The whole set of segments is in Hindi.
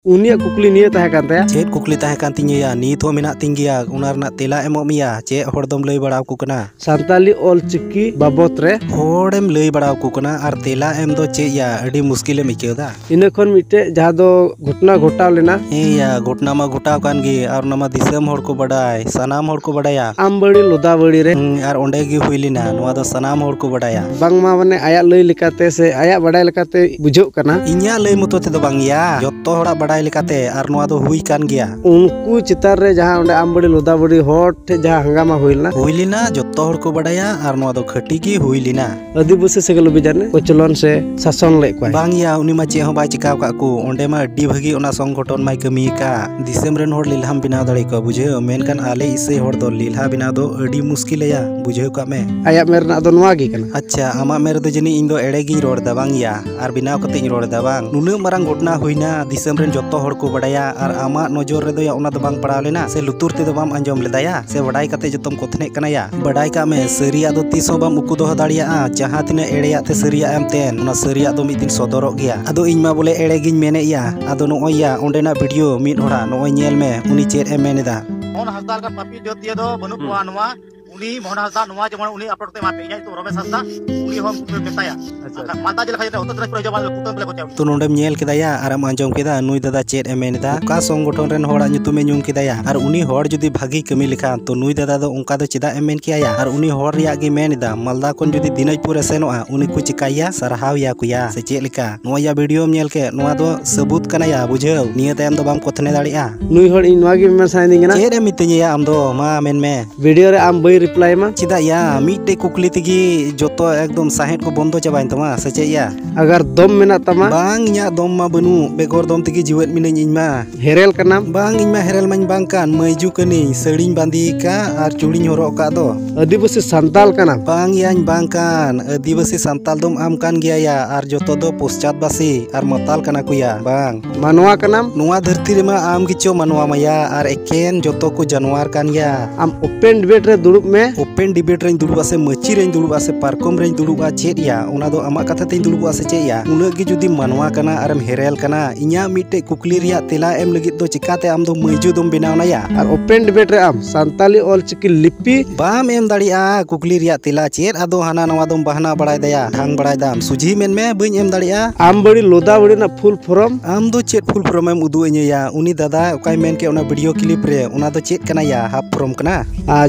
उनिया कुकली निये तहे कान तया चेत कुकली तहे कान तिᱧया नीत हो मेना तिंगिया उना रना तेला एमो मिया चे हरदम लई बड़ाव को कना सानताली ऑल चिकी बाबत रे होड़ेम लई बड़ाव को कना और तेला एम दो चे या अड़ी मुश्किल मिकेदा इने खन मिटे जहां दो घटना घटाव लेना या घटना मा घटाव कान गे और नमा दिसम हर को बड़ाय सनाम हर को बड़ाया आमबड़ी लोदाबड़ी रे और ओंडे गे हुइलिना नोआ दो सनाम हर को बड़ाया बांगमा माने आया लई लेकाते से आया बड़ाय लेकाते बुझो कना इन्या लई मतो ते दो बांगिया जत्तो हड़ा बड़ाय लेकाते और नोआ दो हुई कान गया उनको चितार रे जहां ओंडे आमबड़ी लोदाबड़ी हट जहां हंगामा हुइलना जत्तो हर को बड़ाया और नोआ दो खटी गी हुइलिना आदिवासी सेगल बिजाने कोचलन से शासन ले कोय बांगिया उनी मा चे हो बाय चिकाव का को ओंडे मा अड्डी भागी ओना संगठन माय कमी का दिसम रेन हर लिलहाम बिनाव दाड़े को बुझे मेनकान आले इसे हर दो लिलहा बिनाव दो अड्डी मुश्किलया बुझे का मे आया मेरना दो नोआ गी कना अच्छा आमा मेरे दो जनी इन दो एड़े गी रोड दा बांगिया और बिनाव कते इन रोड दा बांग नुनु मारंग घटना हुइना दिसम रेन जत्तो हर को बड़ाया और आमा नजर रे दो या ओना दो बांग पड़ाव लेना से लुतुर ते दो बाम अंजम लेदाया से बड़ाई कते जतम कोथने कनाया बड़ाई का मे सरिया दो तीस हो बाम उकु दो दाड़िया जहां तिना एड़ेया ते सरिया एम तेन ओना सरिया दो मिदिन सदरो गया आदो इन मा बोले एड़े गिन मेनेया आदो नोया ओंडेना वीडियो मिद होड़ा नोय नेल मे उनी चेत ए मेनेदा मोहन हंसदा का पापी जोतिया दो बनु कुआ नवा उनी मोहन हंसदा नवा जमन उनी अपलोड ते मापे या तो रमेश हंसदा उनी हम बेताया अच्छा माता जल खाइते उतर पुरा जवान कुतम ले बचाव तो नोंडेम नेल केदाया आराम अंजम केदा नुई दादा चेत ए मेनेदा का संगठन रेन होड़ा nyutume nyum केदाया और उनी होड़ जुदी भागी कमी लेखान तो नुई दादा दो उनका दो चिदा एम मेन किया और उनी होड़ रिया गे मेनेदा मालदा कोन जुदी दिनाजपुर सेनोआ उनी को चिकाया सरहाव या कुया से चेत लेका नोया वीडियो नेल के नोआ दो सबूत कनाया बुझाव निया तायम दो बाम कोथने दाड़िया नुई होड़ इन नोआ गी मेन साइनिंगना चेत ए मितनिया आम दो मा मेन मे वीडियो रे आम बई रिप्लाई मा चिदा या मिटे कुकली तिगी जतो एकदम साहेट को बंदो चबाइन तमा से चे या अगर दम मेना तमा बांग nya dom ma benu begor dom tigi jiwet mineng iñma Herelle कनाम bang iñma herel mañ bang kan meju keni sering bandi ka ar culiñ horok ka do आदिवासी संताल कनाम bang yañ bang kan adivasi santal dom am kan gya ya ar joto do poschat basi ar motal kana kuya bang मानवा कनाम nuwa dharti rema am gicho manwa maya ar eken joto ko januar kan ya am open debate रे दुड़ुब में ओपन डिबेट रें दुड़ुब आसे मची रें दुड़ुब आसे पारकम रें दुड़ुब आ चेत या ओना दो आमा कथा तें दुड़ुब आसे चेत या उना गे जुदी मानवा कना आरम हेरेल कना इnya मिटे कुकली रिया तेला एम लगित दो चिकाते आम दो मइजु दम बेनावना या और ओपन डिबेट रे आम सानताली ऑल चिकी लिपि बाम एम दाड़िया कुकली रिया तेला चेत आदो हाना नवा दम बहाना बड़ाय दया ढांग बड़ाय दाम सुझी मेन मे बइन एम दाड़िया आम बड़ी लोदा बड़ी ना फुल फॉर्म आम दो चेत फुल फॉर्म एम उदु इnya या उनी दादा ओकाय मेन के ओना वीडियो क्लिप रे ओना दो चेत कना या हाफ फॉर्म कना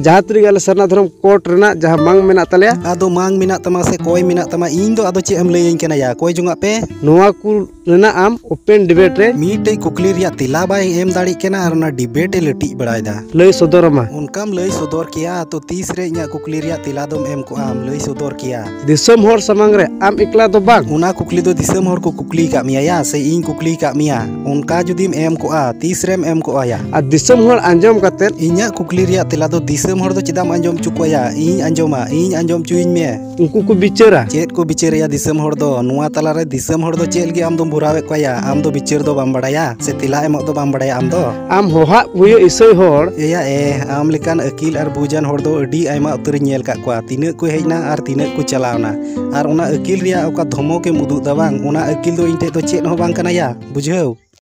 जहां तरी गले सरना धर्म कोर्ट रेना जहां मांग मेना तले आदो मांग मिना तमा से कोय मिना तमा इन दो आदो चे एम लई कना या कोय जोंगा पे नोआ कुल रेना आम ओपन डिबेट रे मीटे कुकली रिया तेला बाय एम दाड़ी केना और ना डिबेट लटी बड़ाय दा लई सदरमा उनकाम लई सदर किया तो 30 रे इnya कुकली रिया तेला दम एम को आम लई सदर किया दिसम होर समंग रे आम इकला दो बाग उना कुकली दो दिसम होर को कुकली का मिया या से इन कुकली का मिया उनका जुदीम एम को आ 30 रेम एम को आया आ दिसम होर अंजम कते इnya कुकली रिया तेला दो दिसम होर दो चिदाम अंजम चुकोया इन अंजम चुइñ मे उनको को बिचारा चेत को बिचारया दिसम होर दो नुआ तला रे दिसम होर दो चेल गे आम दो बुरावे कोया आम दो बिचार दो बाम बड़ाया से तिला एमक दो बाम बड़ाया आम दो आम होहा हुयो इसोय होर एया ए आम लेकान अकील और बुजान होर दो अडी आयमा उतर नेल का कोआ तिने को हेजना और तिने को चलावना और ओना अकील रिया ओका धमो के मुदु दा बांग ओना अकील दो इनटे तो चेत हो बांग कना या बुझाव।